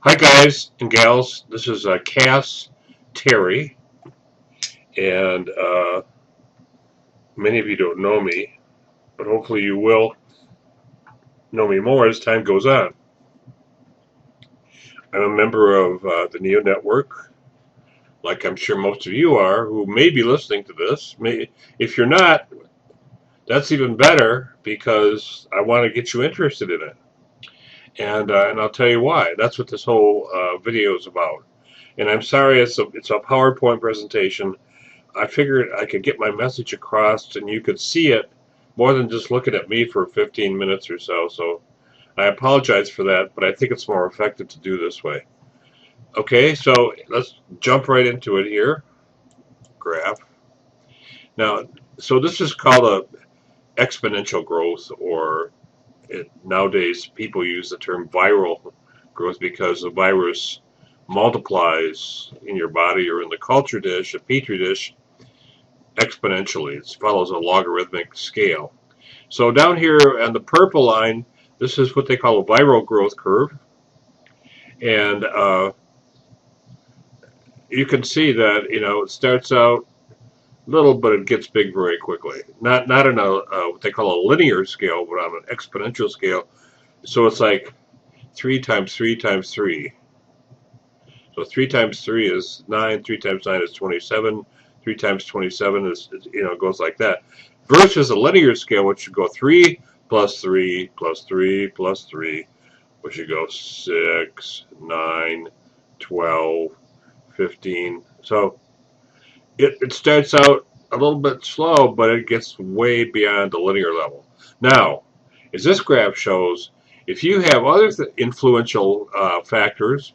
Hi, guys and gals. This is Cass Terry, and many of you don't know me, but hopefully you will know me more as time goes on. I'm a member of the Neo Network, like I'm sure most of you are, who may be listening to this. If you're not, that's even better because I want to get you interested in it, and I'll tell you why. That's what this whole video is about. And I'm sorry, it's a PowerPoint presentation. I figured I could get my message across and you could see it more than just looking at me for 15 minutes or so. So I apologize for that, but I think it's more effective to do this way. Okay, so let's jump right into it here. Graph. Now, so this is called a exponential growth, or nowadays people use the term viral growth because the virus multiplies in your body or in the culture dish, a petri dish, exponentially. It follows a logarithmic scale. So down here on the purple line, this is what they call a viral growth curve. And you can see that, it starts out little, but it gets big very quickly. Not on what they call a linear scale, but on an exponential scale. So it's like 3 times 3 times 3. So 3 times 3 is 9, 3 times 9 is 27, 3 times 27 is, it goes like that. Versus a linear scale, which should go 3 plus 3 plus 3 plus 3, which should go 6, 9, 12, 15. So it starts out a little bit slow, but it gets way beyond the linear level. Now, as this graph shows, if you have other influential factors,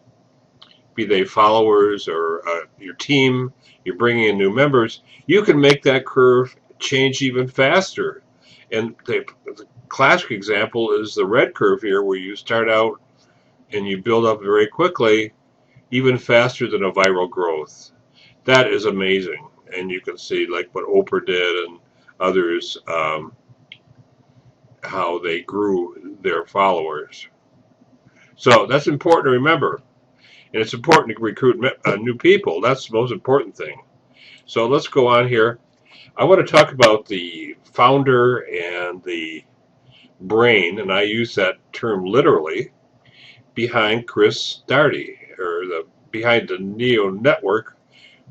be they followers or your team, you're bringing in new members, you can make that curve change even faster. And the classic example is the red curve here, where you start out and you build up very quickly, even faster than a viral growth. That is amazing. And you can see like what Oprah did and others, how they grew their followers. So that's important to remember. And it's important to recruit new people. That's the most important thing. So let's go on here. I want to talk about the founder and the brain, and I use that term literally, behind Kris Darty, or behind the Neo Network,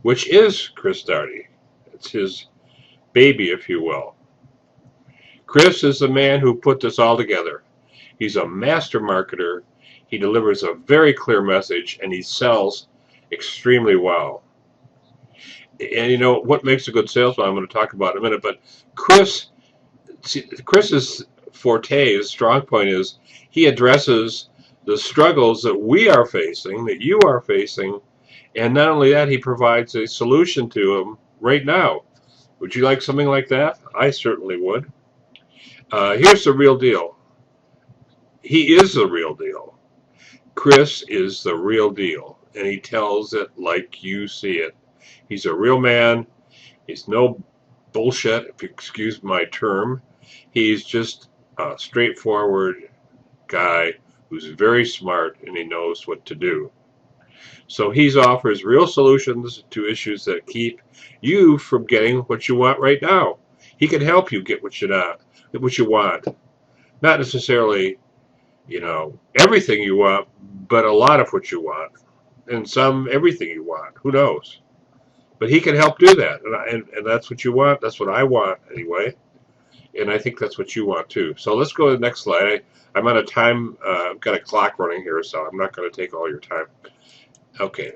which is Kris Darty. It's his baby, if you will. Kris is the man who put this all together. He's a master marketer. He delivers a very clear message, and he sells extremely well. And what makes a good salesman, I'm going to talk about in a minute, but Kris's forte, his strong point is he addresses the struggles that we are facing, that you are facing, and not only that, he provides a solution to them right now. Would you like something like that? I certainly would. Here's the real deal. He is the real deal. Kris is the real deal, and he tells it like you see it. He's a real man. He's no bullshit, if you excuse my term. He's just a straightforward guy who's very smart, and he knows what to do. So he offers real solutions to issues that keep you from getting what you want right now. He can help you get what you want. Not necessarily, everything you want, but a lot of what you want. And everything you want. Who knows? But he can help do that. And that's what you want. That's what I want anyway. And I think that's what you want too. So let's go to the next slide. I'm on a time, I've got a clock running here, so I'm not going to take all your time. Okay.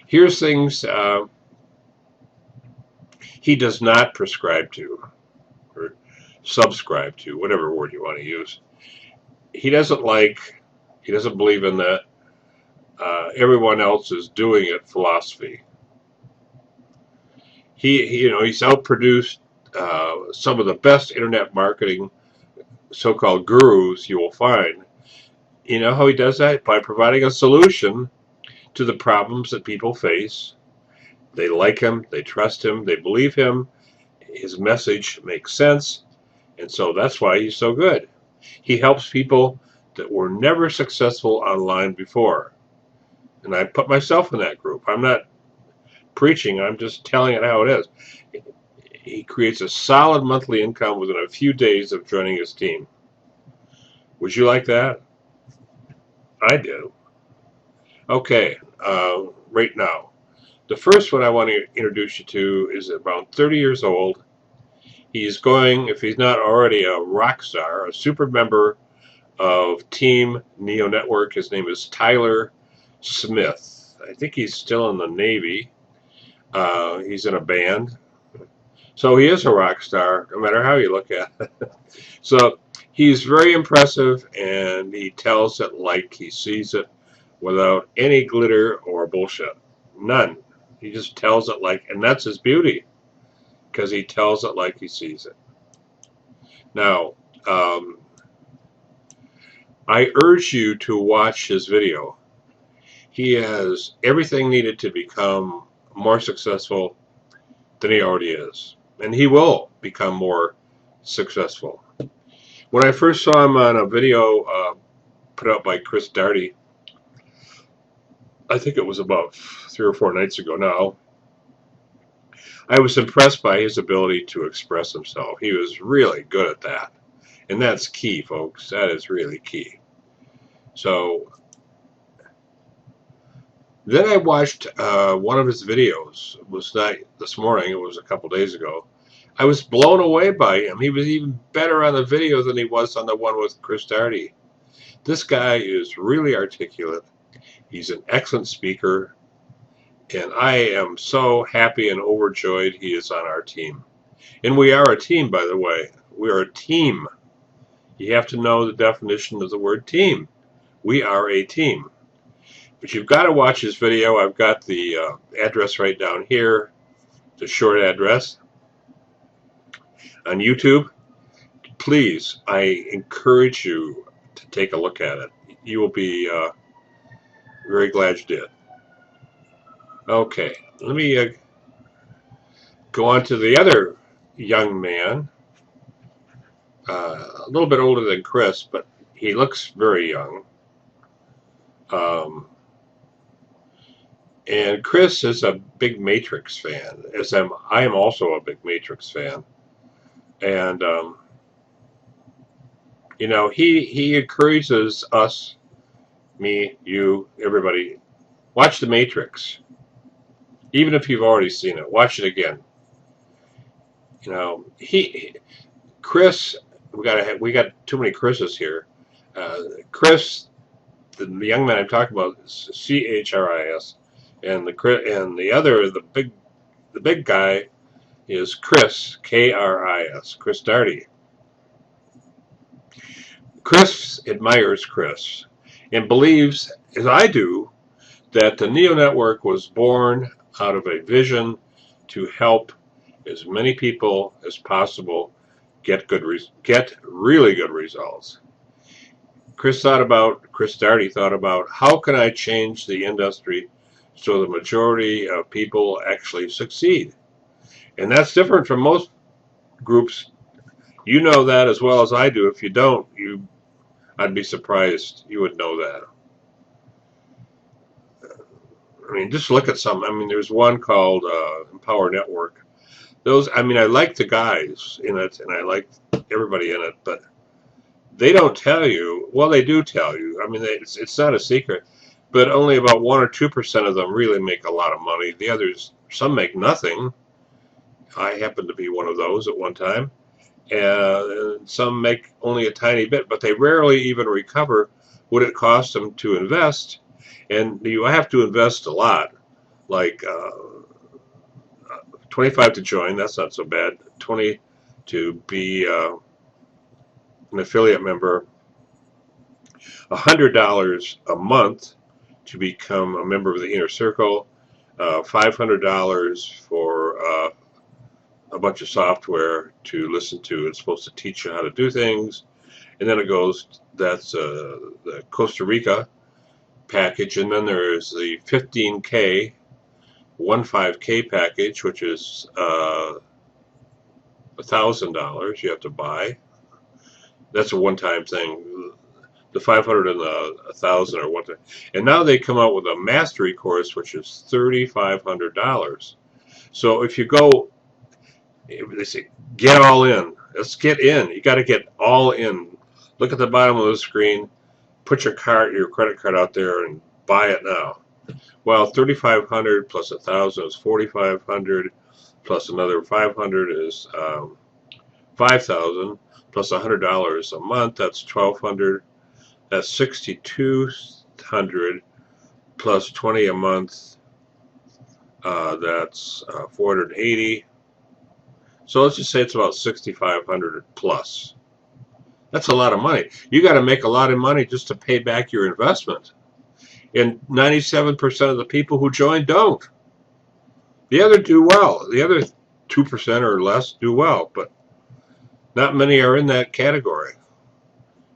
Here's things he does not prescribe to, or subscribe to, whatever word you want to use. He doesn't believe in that everyone else is doing it philosophy. He's outproduced some of the best internet marketing so-called gurus you will find. You know how he does that? By providing a solution to the problems that people face. They like him, they trust him, they believe him, his message makes sense, and so that's why he's so good. He helps people that were never successful online before. And I put myself in that group. I'm not preaching, I'm just telling it how it is. He creates a solid monthly income within a few days of joining his team. Would you like that? I do. Okay, right now. The first one I want to introduce you to is about 30 years old. He's going, if he's not already a rock star, a super member of Team Neo Network. His name is Tyler Smith. I think he's still in the Navy. He's in a band. So he is a rock star, no matter how you look at it. So he's very impressive, and he tells it like he sees it without any glitter or bullshit. None. He just tells it like, and that's his beauty, because he tells it like he sees it. Now, I urge you to watch his video. He has everything needed to become more successful than he already is. And he will become more successful. When I first saw him on a video put out by Kris Darty, I think it was about 3 or 4 nights ago now, I was impressed by his ability to express himself. He was really good at that. And that's key, folks. That is really key. So then I watched one of his videos. It was not this morning. It was a couple days ago. I was blown away by him. He was even better on the video than he was on the one with Kris Darty. This guy is really articulate. He's an excellent speaker. And I am so happy and overjoyed he is on our team. And we are a team, by the way. We are a team. You have to know the definition of the word team. We are a team. But you've got to watch his video. I've got the address right down here, the short address. On YouTube, please, I encourage you to take a look at it. You will be very glad you did. Okay, let me go on to the other young man. A little bit older than Kris, but he looks very young. And Kris is a big Matrix fan, as I am also a big Matrix fan. And you know, he encourages us, me, you, everybody, watch The Matrix. Even if you've already seen it, watch it again. You know, Kris, we got too many Chris's here. Kris, the young man I'm talking about, is C-H-R-I-S, and the other, the big guy, is Kris, K-R-I-S, Kris Darty. Kris admires Kris and believes, as I do, that the Neo Network was born out of a vision to help as many people as possible get really good results. Kris Darty thought about, how can I change the industry so the majority of people actually succeed? And that's different from most groups. You know that as well as I do. If you don't, I'd be surprised you would know that. I mean, just look at some. I mean, there's one called Empower Network. I like the guys in it, and I like everybody in it, but they don't tell you. Well, they do tell you. I mean, it's not a secret, but only about 1 or 2% of them really make a lot of money. The others, some make nothing. I happen to be one of those at one time. And some make only a tiny bit, but they rarely even recover what it costs them to invest. And you have to invest a lot, like $25 to join. That's not so bad. $20 to be an affiliate member. $100 a month to become a member of the inner circle. $500 for a bunch of software to listen to. It's supposed to teach you how to do things. And then it goes, that's the Costa Rica package. And then there's the 15K, 15K package, which is $1,000 you have to buy. That's a one-time thing. the 500 and the 1,000 or what. And now they come out with a mastery course, which is $3,500. So if you go, they say, get all in. Let's get in. You got to get all in. Look at the bottom of the screen. Put your credit card out there and buy it now. Well, 3,500 plus 1,000 is 4,500, plus another 500 is 5,000, plus $100 a month. That's 1,200. That's 6,200 plus 20 a month. That's 480. So let's just say it's about 6,500 plus. That's a lot of money. You got to make a lot of money just to pay back your investment. And 97% of the people who join don't. The other do well. The other 2% or less do well, but not many are in that category.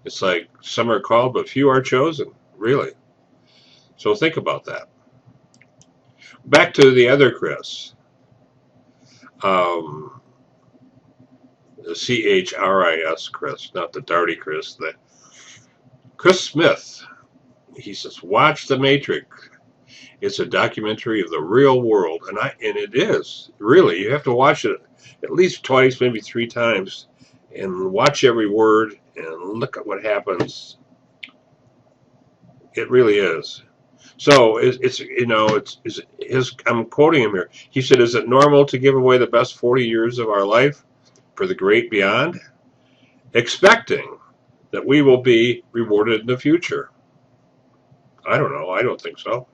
It's like some are called, but few are chosen, really. So think about that. Back to the other Kris. The C-H-R-I-S Kris, not the Darty Kris. The Kris Smith. He says, watch The Matrix. It's a documentary of the real world, and it is really. You have to watch it at least twice, maybe 3 times, and watch every word and look at what happens. It really is. So I'm quoting him here. He said, "Is it normal to give away the best 40 years of our life for the great beyond, expecting that we will be rewarded in the future?" I don't know. I don't think so.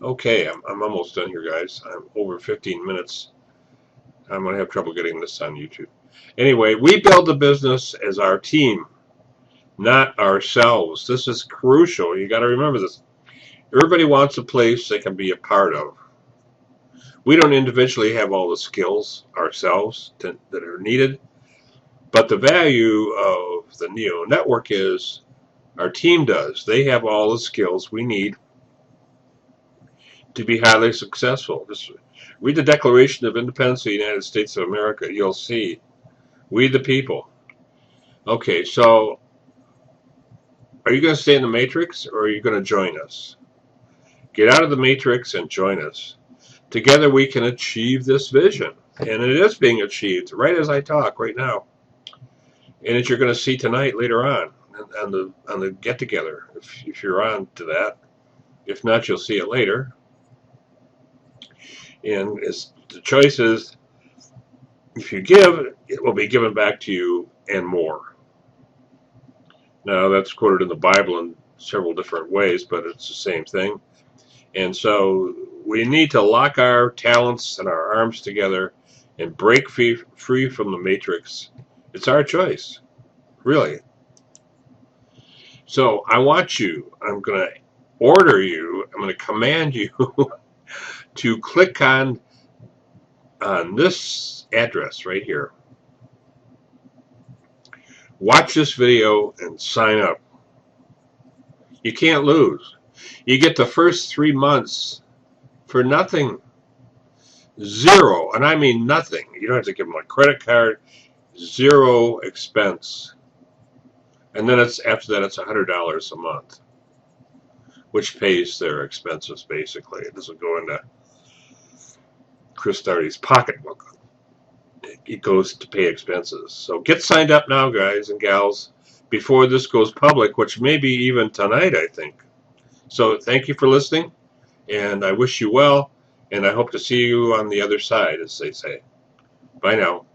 Okay, I'm almost done here, guys. I'm over 15 minutes. I'm going to have trouble getting this on YouTube. Anyway, we build the business as our team, not ourselves. This is crucial. You got to remember this. Everybody wants a place they can be a part of. We don't individually have all the skills ourselves that are needed, but the value of the Neo Network is our team does. They have all the skills we need to be highly successful. Just read the Declaration of Independence of the United States of America. You'll see. We the people. Okay, so are you going to stay in the Matrix, or are you going to join us? Get out of the Matrix and join us. Together we can achieve this vision. And it is being achieved right as I talk right now. And as you're going to see tonight later on the get-together, if you're on to that. If not, you'll see it later. And the choice is, if you give, it will be given back to you and more. Now, that's quoted in the Bible in several different ways, but it's the same thing. And so we need to lock our talents and our arms together and break free from the Matrix. It's our choice, really. So I want you, I'm going to order you, I'm going to command you to click on this address right here. Watch this video and sign up. You can't lose. You get the first 3 months for nothing. Zero, and I mean nothing. You don't have to give them a credit card. Zero expense. And then after that it's $100 a month, which pays their expenses basically. It doesn't go into Kris Darty's pocketbook. It goes to pay expenses. So get signed up now, guys and gals, before this goes public, which may be even tonight, I think. So thank you for listening, and I wish you well, and I hope to see you on the other side, as they say. Bye now.